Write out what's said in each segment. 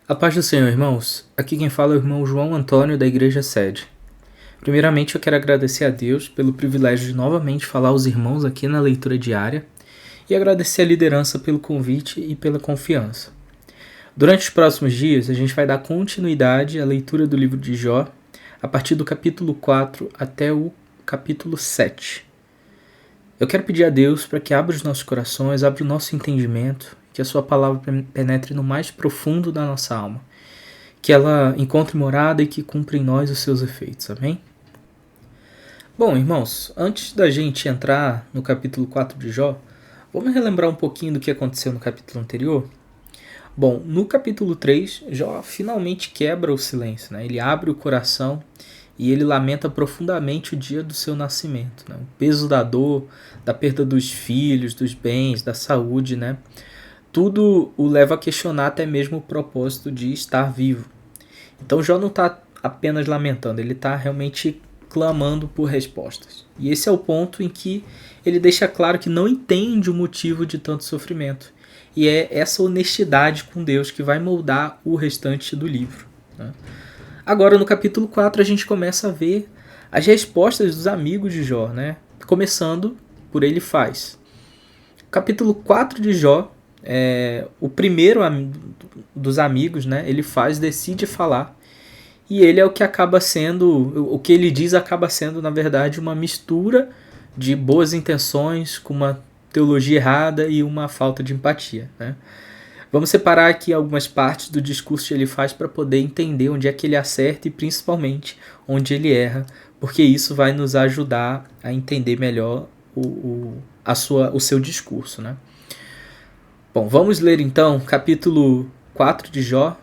A paz do Senhor, irmãos. Aqui quem fala é o irmão João Antônio da Igreja Sede. Primeiramente, eu quero agradecer a Deus pelo privilégio de novamente falar aos irmãos aqui na leitura diária e agradecer a liderança pelo convite e pela confiança. Durante os próximos dias, a gente vai dar continuidade à leitura do livro de Jó, a partir do capítulo 4 até o capítulo 7. Eu quero pedir a Deus para que abra os nossos corações, abra o nosso entendimento, que a sua palavra penetre no mais profundo da nossa alma, que ela encontre morada e que cumpra em nós os seus efeitos. Amém? Bom, irmãos, antes da gente entrar no capítulo 4 de Jó, vamos relembrar um pouquinho do que aconteceu no capítulo anterior? Bom, no capítulo 3, Jó finalmente quebra o silêncio, né? Ele abre o coração e ele lamenta profundamente o dia do seu nascimento, né? O peso da dor, da perda dos filhos, dos bens, da saúde, né? Tudo o leva a questionar até mesmo o propósito de estar vivo. Então Jó não está apenas lamentando, ele está realmente clamando por respostas. E esse é o ponto em que ele deixa claro que não entende o motivo de tanto sofrimento. E é essa honestidade com Deus que vai moldar o restante do livro, né? Agora, no capítulo 4, a gente começa a ver as respostas dos amigos de Jó, né? Começando por Elifaz. Capítulo 4 de Jó, o primeiro dos amigos, né? Elifaz decide falar. E ele é o que acaba sendo, o que ele diz acaba sendo, na verdade, uma mistura de boas intenções com uma teologia errada e uma falta de empatia, né? Vamos separar aqui algumas partes do discurso que ele faz para poder entender onde é que ele acerta e principalmente onde ele erra, porque isso vai nos ajudar a entender melhor o seu discurso, né? Bom, vamos ler então capítulo 4 de Jó,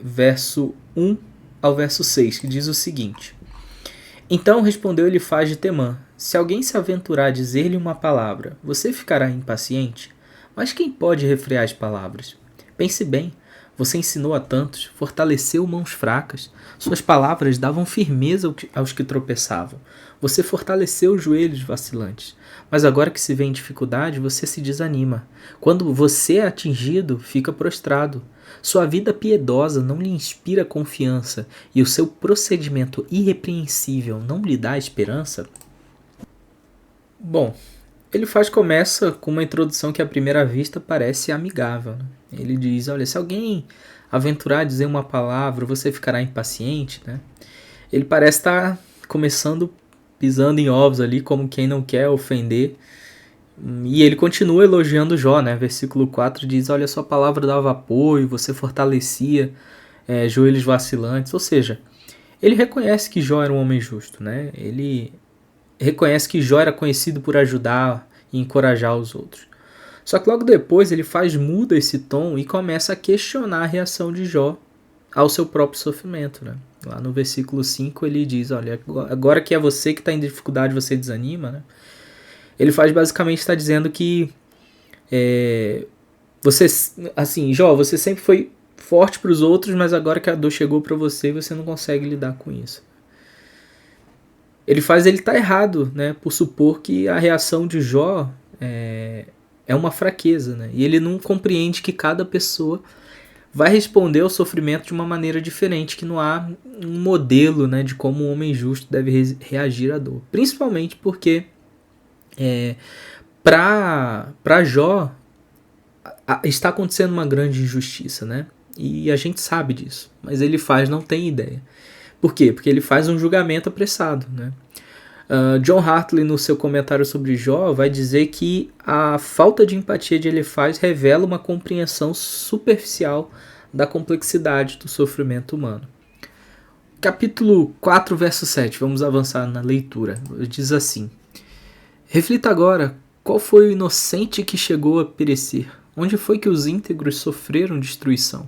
verso 1 ao verso 6, que diz o seguinte: Então respondeu Elifaz de Temã: Se alguém se aventurar a dizer-lhe uma palavra, você ficará impaciente? Mas quem pode refrear as palavras? Pense bem, você ensinou a tantos, fortaleceu mãos fracas, suas palavras davam firmeza aos que tropeçavam. Você fortaleceu os joelhos vacilantes. Mas agora que se vê em dificuldade, você se desanima. Quando você é atingido, fica prostrado. Sua vida piedosa não lhe inspira confiança e o seu procedimento irrepreensível não lhe dá esperança? Bom, começa com uma introdução que à primeira vista parece amigável, né? Ele diz, olha, se alguém aventurar a dizer uma palavra, você ficará impaciente, né? Ele parece estar começando pisando em ovos ali, como quem não quer ofender. E ele continua elogiando Jó, né? Versículo 4 diz, olha, sua palavra dava apoio, você fortalecia joelhos vacilantes. Ou seja, ele reconhece que Jó era um homem justo, né? Ele reconhece que Jó era conhecido por ajudar e encorajar os outros. Só que logo depois ele muda esse tom e começa a questionar a reação de Jó ao seu próprio sofrimento, né? Lá no versículo 5 ele diz, olha, agora que é você que está em dificuldade, você desanima, né? Ele basicamente está dizendo que você, assim, Jó, você sempre foi forte para os outros, mas agora que a dor chegou para você, você não consegue lidar com isso. Ele tá errado, né, por supor que a reação de Jó é uma fraqueza, né? E ele não compreende que cada pessoa vai responder ao sofrimento de uma maneira diferente, que não há um modelo, né, de como um homem justo deve reagir à dor. Principalmente porque para Jó está acontecendo uma grande injustiça, né? E a gente sabe disso, mas não tem ideia. Por quê? Porque ele faz um julgamento apressado, né? John Hartley, no seu comentário sobre Jó, vai dizer que a falta de empatia de Elifaz revela uma compreensão superficial da complexidade do sofrimento humano. Capítulo 4, verso 7, vamos avançar na leitura. Diz assim: Reflita agora, qual foi o inocente que chegou a perecer? Onde foi que os íntegros sofreram destruição?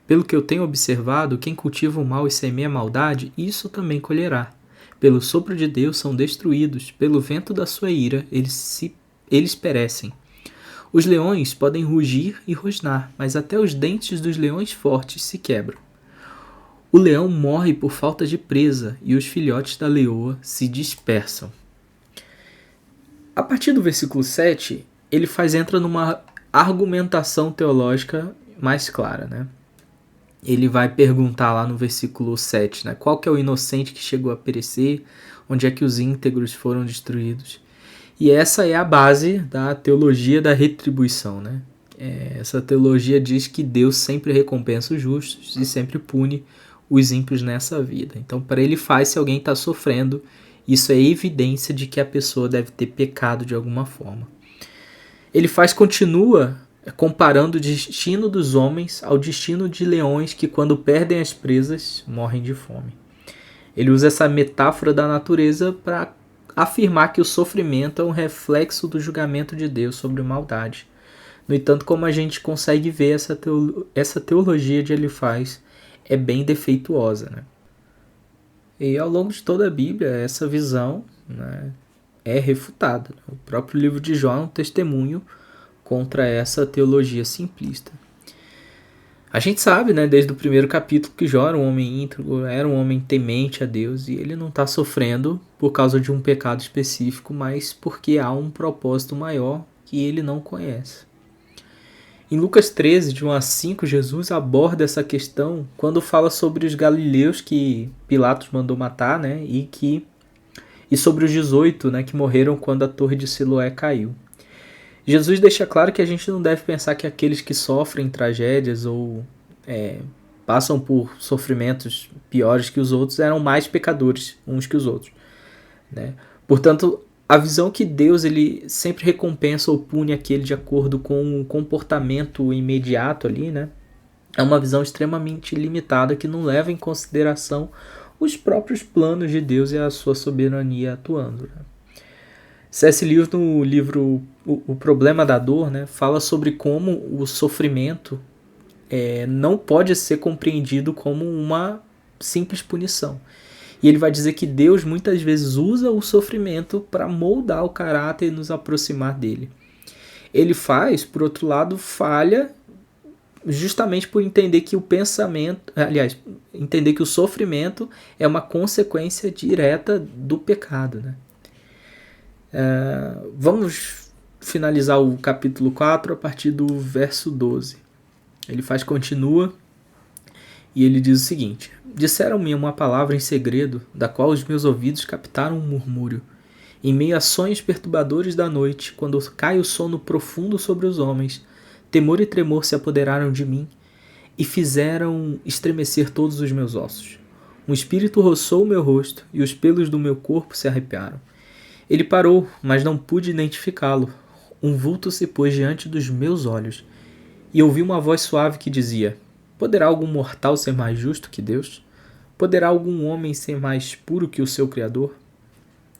Pelo que eu tenho observado, quem cultiva o mal e semeia a maldade, isso também colherá. Pelo sopro de Deus são destruídos, pelo vento da sua ira eles perecem. Os leões podem rugir e rosnar, mas até os dentes dos leões fortes se quebram. O leão morre por falta de presa e os filhotes da leoa se dispersam. A partir do versículo 7, ele entra numa argumentação teológica mais clara, né? ele vai perguntar lá no versículo 7, né? Qual que é o inocente que chegou a perecer? Onde é que os íntegros foram destruídos? E essa é a base da teologia da retribuição, né? Essa teologia diz que Deus sempre recompensa os justos e sempre pune os ímpios nessa vida. Então, para ele faz, se alguém está sofrendo, isso é evidência de que a pessoa deve ter pecado de alguma forma. Ele faz continua comparando o destino dos homens ao destino de leões que, quando perdem as presas, morrem de fome. Ele usa essa metáfora da natureza para afirmar que o sofrimento é um reflexo do julgamento de Deus sobre a maldade. No entanto, como a gente consegue ver, essa teologia de Elifaz é bem defeituosa, né? E ao longo de toda a Bíblia, essa visão, né, é refutada. O próprio livro de Jó é um testemunho contra essa teologia simplista. A gente sabe, né, desde o primeiro capítulo, que Jó era um homem íntegro, era um homem temente a Deus, e ele não está sofrendo por causa de um pecado específico, mas porque há um propósito maior que ele não conhece. Em Lucas 13, de 1 a 5, Jesus aborda essa questão quando fala sobre os galileus que Pilatos mandou matar, né, e sobre os 18, né, que morreram quando a torre de Siloé caiu. Jesus deixa claro que a gente não deve pensar que aqueles que sofrem tragédias ou passam por sofrimentos piores que os outros eram mais pecadores uns que os outros, né? Portanto, a visão que Deus ele sempre recompensa ou pune aquele de acordo com o comportamento imediato ali, né? É uma visão extremamente limitada que não leva em consideração os próprios planos de Deus e a sua soberania atuando, né? C.S. Lewis, no livro O Problema da Dor, né, fala sobre como o sofrimento não pode ser compreendido como uma simples punição. E ele vai dizer que Deus muitas vezes usa o sofrimento para moldar o caráter e nos aproximar dele. Ele faz, por outro lado, falha justamente por entender que entender que o sofrimento é uma consequência direta do pecado, né? Vamos finalizar o capítulo 4 a partir do verso 12. Ele continua e ele diz o seguinte: disseram-me uma palavra em segredo, da qual os meus ouvidos captaram um murmúrio. Em meio a sonhos perturbadores da noite, quando cai o sono profundo sobre os homens, temor e tremor se apoderaram de mim e fizeram estremecer todos os meus ossos. Um espírito roçou o meu rosto e os pelos do meu corpo se arrepiaram. Ele parou, mas não pude identificá-lo. Um vulto se pôs diante dos meus olhos, e ouvi uma voz suave que dizia: poderá algum mortal ser mais justo que Deus? Poderá algum homem ser mais puro que o seu Criador?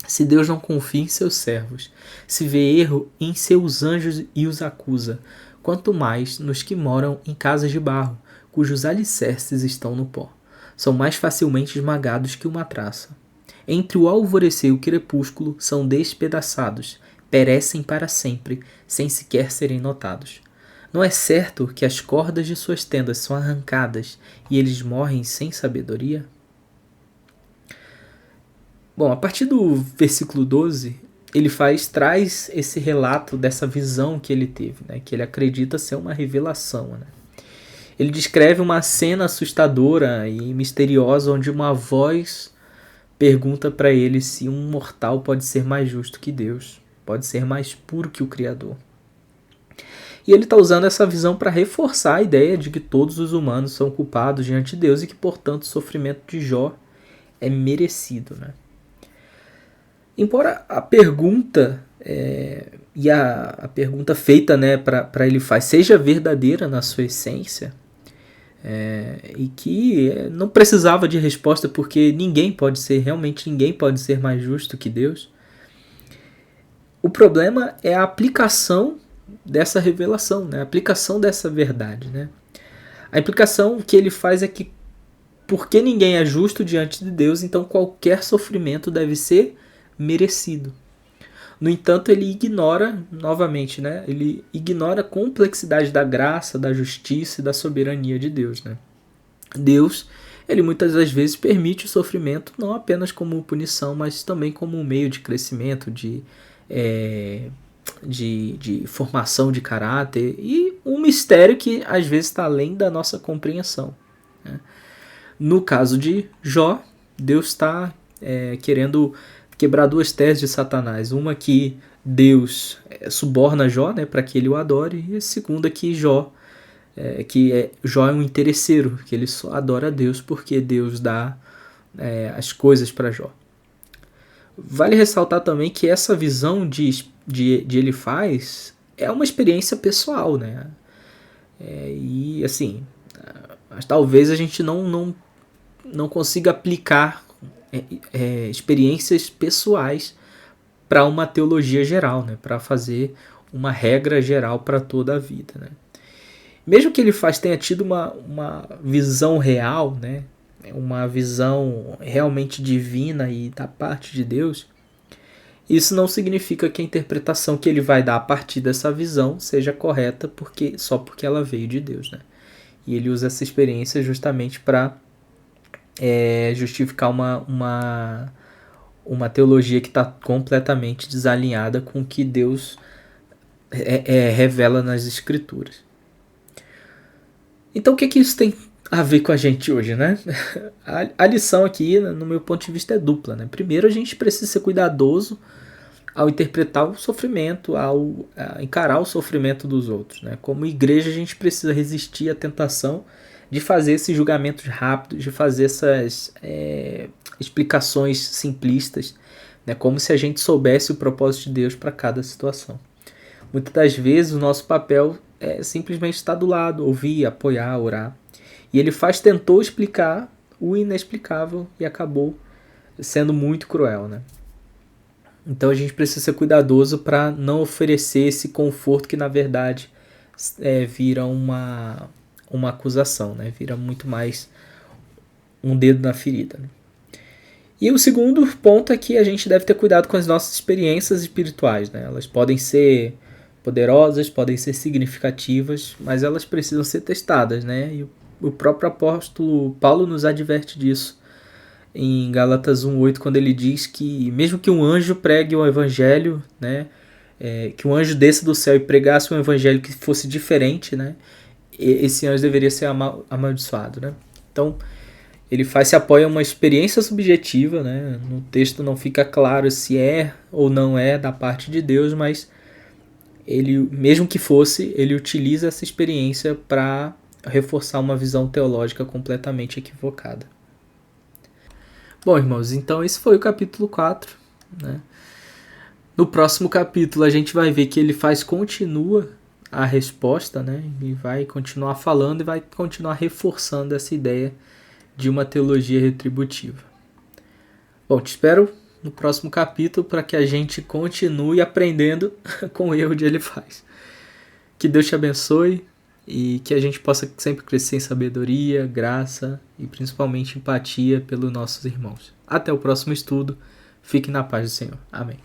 Se Deus não confia em seus servos, se vê erro em seus anjos e os acusa, quanto mais nos que moram em casas de barro, cujos alicerces estão no pó, são mais facilmente esmagados que uma traça. Entre o alvorecer e o crepúsculo são despedaçados, perecem para sempre, sem sequer serem notados. Não é certo que as cordas de suas tendas são arrancadas e eles morrem sem sabedoria? Bom, a partir do versículo 12, ele traz esse relato dessa visão que ele teve, né, que ele acredita ser uma revelação, né? Ele descreve uma cena assustadora e misteriosa onde uma voz pergunta para ele se um mortal pode ser mais justo que Deus, pode ser mais puro que o Criador. E ele está usando essa visão para reforçar a ideia de que todos os humanos são culpados diante de Deus e que, portanto, o sofrimento de Jó é merecido, né? Embora a pergunta e a pergunta feita, né, para ele seja verdadeira na sua essência, e que não precisava de resposta porque realmente ninguém pode ser mais justo que Deus. O problema é a aplicação dessa revelação, né? A aplicação dessa verdade, né? A implicação que ele faz é que porque ninguém é justo diante de Deus, então qualquer sofrimento deve ser merecido. No entanto, ele ignora, novamente, né? Ele ignora a complexidade da graça, da justiça e da soberania de Deus, né? Deus, ele muitas das vezes permite o sofrimento não apenas como punição, mas também como um meio de crescimento, de formação de caráter e um mistério que às vezes está além da nossa compreensão. No caso de Jó, Deus está querendo quebrar duas teses de Satanás. Uma que Deus suborna Jó, né, para que ele o adore, e a segunda que Jó é um interesseiro, que ele só adora a Deus porque Deus dá as coisas para Jó. Vale ressaltar também que essa visão de Elifaz é uma experiência pessoal, né? E assim, talvez a gente não consiga aplicar experiências pessoais para uma teologia geral, né? Para fazer uma regra geral para toda a vida, né? Mesmo que Elifaz tenha tido uma visão real, né? Uma visão realmente divina e da parte de Deus, isso não significa que a interpretação que ele vai dar a partir dessa visão seja correta só porque ela veio de Deus, né? E ele usa essa experiência justamente para justificar uma teologia que está completamente desalinhada com o que Deus revela nas Escrituras. Então o que isso tem a ver com a gente hoje, né? A lição aqui, no meu ponto de vista, é dupla, né? Primeiro, a gente precisa ser cuidadoso ao interpretar o sofrimento, ao encarar o sofrimento dos outros, né? Como igreja, a gente precisa resistir à tentação de fazer esses julgamentos rápidos, de fazer essas explicações simplistas, né? Como se a gente soubesse o propósito de Deus para cada situação. Muitas das vezes, o nosso papel é simplesmente estar do lado, ouvir, apoiar, orar. E Elifaz tentou explicar o inexplicável e acabou sendo muito cruel, né? Então a gente precisa ser cuidadoso para não oferecer esse conforto que na verdade vira uma acusação, né? Vira muito mais um dedo na ferida, né? E o segundo ponto é que a gente deve ter cuidado com as nossas experiências espirituais, né? Elas podem ser poderosas, podem ser significativas, mas elas precisam ser testadas, né? E o próprio apóstolo Paulo nos adverte disso em Gálatas 1:8, quando ele diz que mesmo que um anjo pregue o evangelho, né, que um anjo desça do céu e pregasse um evangelho que fosse diferente, né, esse anjo deveria ser amaldiçoado, né? Então, ele se apoia a uma experiência subjetiva, né? No texto não fica claro se é ou não é da parte de Deus, mas ele, mesmo que fosse, ele utiliza essa experiência para reforçar uma visão teológica completamente equivocada. Bom, irmãos, então esse foi o capítulo 4, né? No próximo capítulo a gente vai ver que Elifaz continua a resposta, né? E vai continuar falando e vai continuar reforçando essa ideia de uma teologia retributiva. Bom, te espero no próximo capítulo para que a gente continue aprendendo com o erro de Elifaz. Que Deus te abençoe e que a gente possa sempre crescer em sabedoria, graça e principalmente empatia pelos nossos irmãos. Até o próximo estudo. Fique na paz do Senhor. Amém.